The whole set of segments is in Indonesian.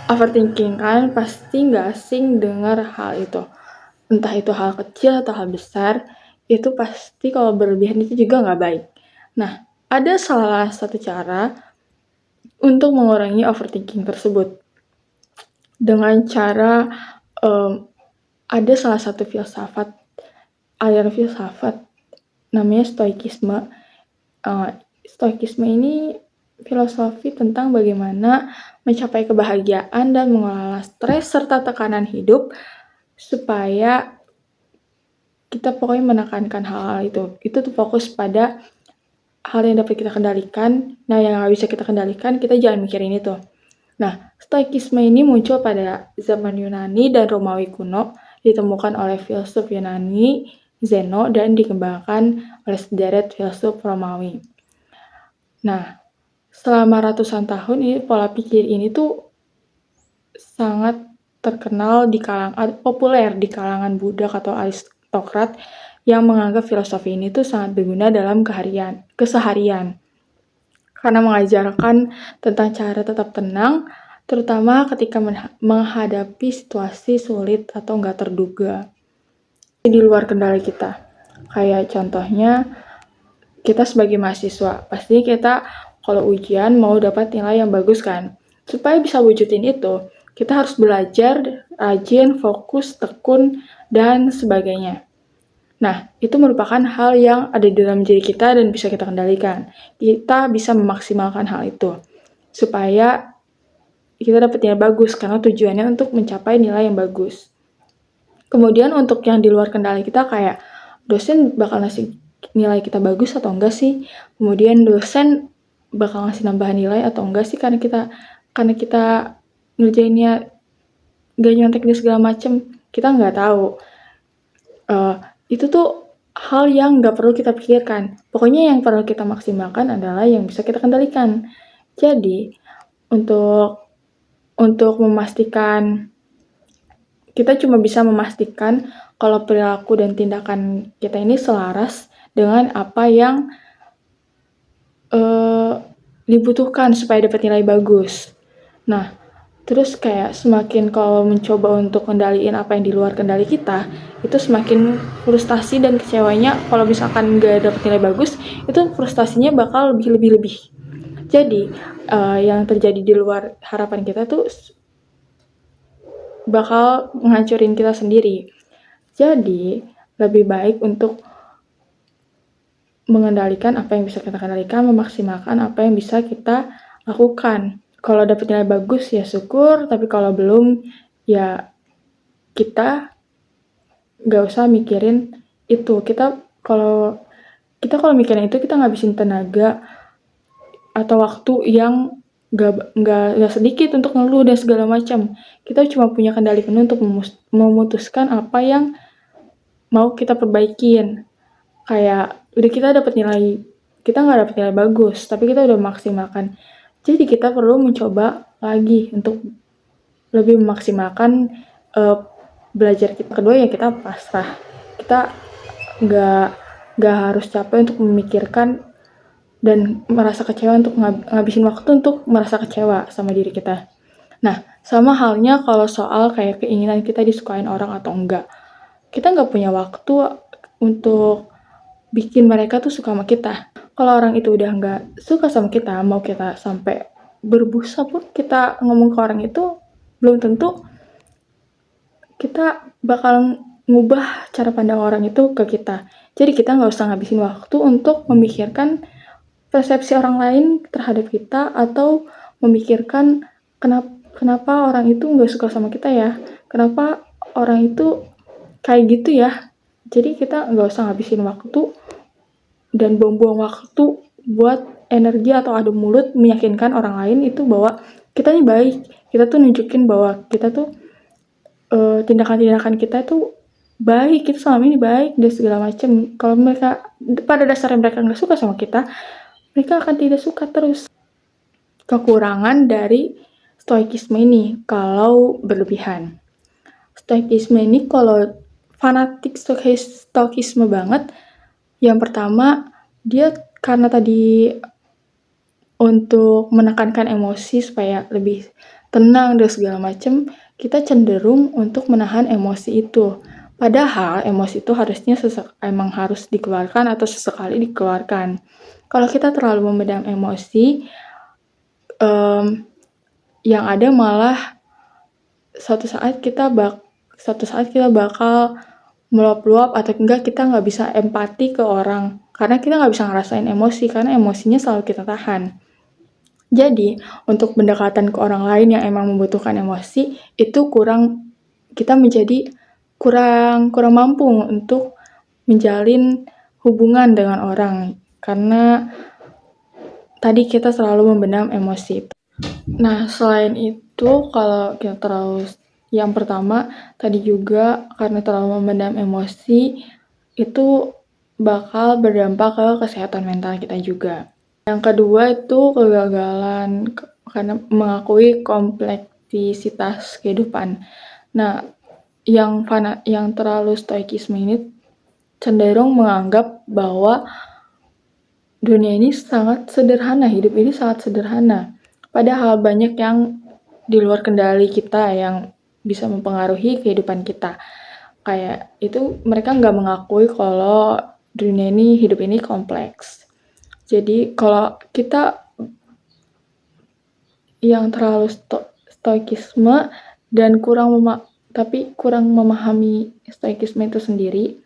Overthinking kan pasti nggak asing dengar hal itu. Entah itu hal kecil atau hal besar, itu pasti kalau berlebihan itu juga nggak baik. Nah, ada salah satu cara untuk mengurangi overthinking tersebut. Dengan cara, ada salah satu aliran filsafat namanya stoikisme. Stoikisme ini filosofi tentang bagaimana mencapai kebahagiaan dan mengelola stres serta tekanan hidup supaya kita pokoknya menekankan hal-hal itu. Itu tuh fokus pada hal yang dapat kita kendalikan. Nah, yang nggak bisa kita kendalikan, kita jangan mikirin itu. Nah, stoikisme ini muncul pada zaman Yunani dan Romawi kuno, ditemukan oleh filsuf Yunani Zeno dan dikembangkan oleh sederet filsuf Romawi. Nah, selama ratusan tahun ini pola pikir ini tuh sangat terkenal populer di kalangan budak atau aristokrat yang menganggap filosofi ini tuh sangat berguna dalam keseharian. Karena mengajarkan tentang cara tetap tenang, terutama ketika menghadapi situasi sulit atau nggak terduga di luar kendali kita. Kayak contohnya, kita sebagai mahasiswa, pasti kita kalau ujian mau dapat nilai yang bagus kan. Supaya bisa wujudin itu, kita harus belajar, rajin, fokus, tekun, dan sebagainya. Nah, itu merupakan hal yang ada di dalam diri kita dan bisa kita kendalikan. Kita bisa memaksimalkan hal itu supaya kita dapat nilai bagus karena tujuannya untuk mencapai nilai yang bagus. Kemudian untuk yang di luar kendali kita kayak dosen bakal ngasih nilai kita bagus atau enggak sih? Kemudian dosen bakal ngasih nambahan nilai atau enggak sih karena kita ngerjainnya gak nyontek dan segala macem. Kita nggak tahu. Itu tuh hal yang nggak perlu kita pikirkan. Pokoknya yang perlu kita maksimalkan adalah yang bisa kita kendalikan. Jadi, untuk memastikan, kita cuma bisa memastikan kalau perilaku dan tindakan kita ini selaras dengan apa yang dibutuhkan supaya dapat nilai bagus. Nah, terus kayak semakin kalau mencoba untuk kendaliin apa yang di luar kendali kita, itu semakin frustasi dan kecewanya kalau misalkan nggak dapet nilai bagus, itu frustasinya bakal lebih-lebih. Jadi, yang terjadi di luar harapan kita tuh bakal menghancurin kita sendiri. Jadi, lebih baik untuk mengendalikan apa yang bisa kita kendalikan, memaksimalkan apa yang bisa kita lakukan. Kalau dapat nilai bagus ya syukur, tapi kalau belum ya kita nggak usah mikirin itu. Kalau mikirin itu kita ngabisin tenaga atau waktu yang nggak sedikit untuk ngeluh dan segala macam. Kita cuma punya kendali penuh untuk memutuskan apa yang mau kita perbaikin. Kayak udah kita nggak dapat nilai bagus, tapi kita udah maksimalkan. Jadi kita perlu mencoba lagi untuk lebih memaksimalkan belajar kita. Kedua ya kita pasrah. Kita nggak harus capek untuk memikirkan dan merasa kecewa untuk ngabisin waktu untuk merasa kecewa sama diri kita. Nah, sama halnya kalau soal kayak keinginan kita disukain orang atau enggak. Kita nggak punya waktu untuk bikin mereka tuh suka sama kita. Kalau orang itu udah nggak suka sama kita, mau kita sampai berbusa pun kita ngomong ke orang itu, belum tentu kita bakal ngubah cara pandang orang itu ke kita. Jadi kita nggak usah ngabisin waktu untuk memikirkan persepsi orang lain terhadap kita atau memikirkan kenapa orang itu nggak suka sama kita ya, kenapa orang itu kayak gitu ya. Jadi kita nggak usah ngabisin waktu dan buang-buang waktu buat energi atau adu mulut meyakinkan orang lain itu bahwa kita ini baik. Kita tuh nunjukin bahwa kita tuh tindakan-tindakan kita tuh baik, kita selama ini baik dan segala macam. Kalau mereka pada dasarnya mereka nggak suka sama kita, mereka akan tidak suka terus. Kekurangan dari stoikisme ini kalau berlebihan. Stoikisme ini kalau fanatik stoikisme banget, yang pertama dia karena tadi untuk menekankan emosi supaya lebih tenang dan segala macam, kita cenderung untuk menahan emosi itu. Padahal emosi itu harusnya emang harus dikeluarkan atau sesekali dikeluarkan. Kalau kita terlalu memendam emosi, yang ada malah suatu saat kita bakal meluap-luap atau enggak kita nggak bisa empati ke orang karena kita nggak bisa ngerasain emosi karena emosinya selalu kita tahan. Jadi untuk pendekatan ke orang lain yang emang membutuhkan emosi itu kita menjadi kurang mampu untuk menjalin hubungan dengan orang karena tadi kita selalu memendam emosi. Nah, selain itu kalau kita yang pertama tadi juga karena terlalu memendam emosi itu bakal berdampak ke kesehatan mental kita juga. Yang kedua itu kegagalan karena mengakui kompleksitas kehidupan. Nah, yang terlalu stoikisme ini cenderung menganggap bahwa dunia ini sangat sederhana, hidup ini sangat sederhana. Padahal banyak yang di luar kendali kita yang bisa mempengaruhi kehidupan kita. Kayak itu mereka nggak mengakui kalau hidup ini kompleks. Jadi kalau kita yang terlalu stoikisme dan kurang memahami stoikisme itu sendiri,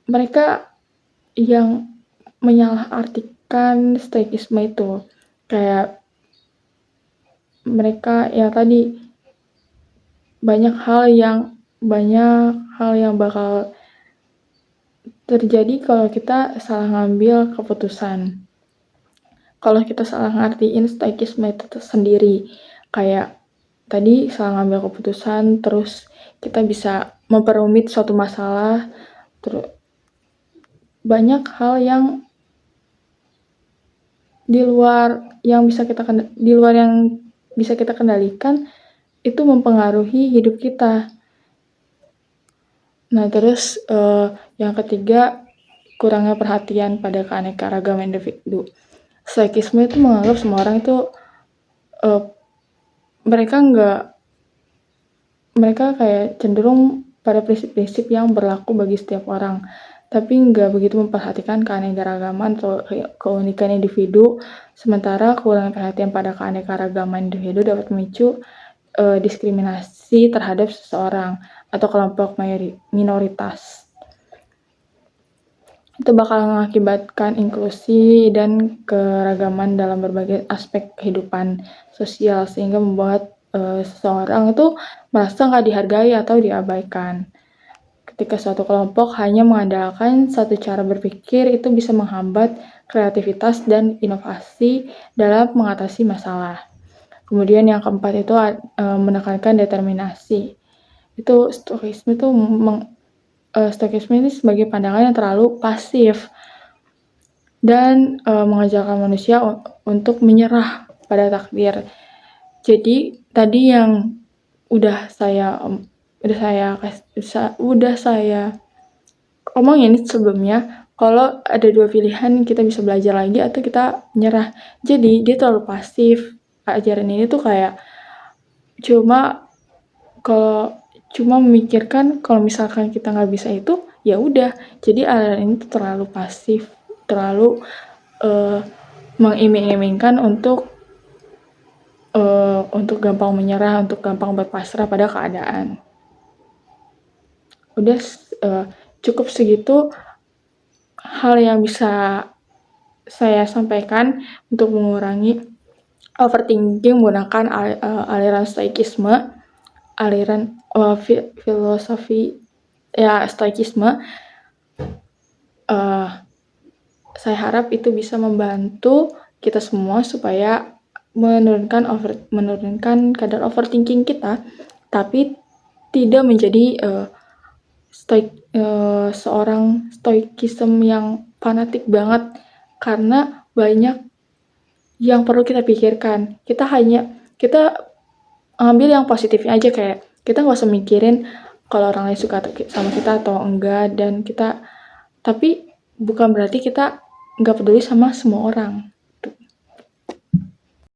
mereka yang menyalahartikan stoikisme itu kayak mereka ya tadi banyak hal yang bakal terjadi kalau kita salah ngambil keputusan. Kalau kita salah ngertiin stoikisme itu sendiri, kayak tadi salah ngambil keputusan, terus kita bisa memperumit suatu masalah, terus banyak hal yang di luar yang bisa kita kendalikan itu mempengaruhi hidup kita. Nah, terus yang ketiga, kurangnya perhatian pada keanekaragaman individu. Stoikisme itu menganggap semua orang itu mereka kayak cenderung pada prinsip-prinsip yang berlaku bagi setiap orang, tapi nggak begitu memperhatikan keanekaragaman atau keunikan individu, sementara kekurangan perhatian pada keanekaragaman individu dapat memicu diskriminasi terhadap seseorang atau kelompok minoritas. Itu bakal mengakibatkan inklusi dan keragaman dalam berbagai aspek kehidupan sosial sehingga membuat seseorang itu merasa nggak dihargai atau diabaikan. Ketika suatu kelompok hanya mengandalkan satu cara berpikir, itu bisa menghambat kreativitas dan inovasi dalam mengatasi masalah. Kemudian yang keempat itu menekankan determinasi. Itu stoikisme ini sebagai pandangan yang terlalu pasif dan mengajarkan manusia untuk menyerah pada takdir. Jadi tadi yang udah saya omongin sebelumnya, kalau ada dua pilihan kita bisa belajar lagi atau kita menyerah. Jadi dia terlalu pasif. Ajaran ini tuh kayak cuma memikirkan kalau misalkan kita nggak bisa itu ya udah. Jadi ajaran ini tuh terlalu pasif, terlalu mengiming-imingkan untuk gampang menyerah, untuk gampang berpasrah pada keadaan. Udah cukup segitu hal yang bisa saya sampaikan untuk mengurangi overthinking menggunakan aliran stoikisme, aliran filosofi stoikisme. Saya harap itu bisa membantu kita semua supaya menurunkan kadar overthinking kita, tapi tidak menjadi seorang stoikisme yang fanatik banget, karena banyak yang perlu kita pikirkan. Kita ambil yang positifnya aja, kayak kita nggak usah mikirin kalau orang lain suka sama kita atau enggak, tapi bukan berarti kita nggak peduli sama semua orang.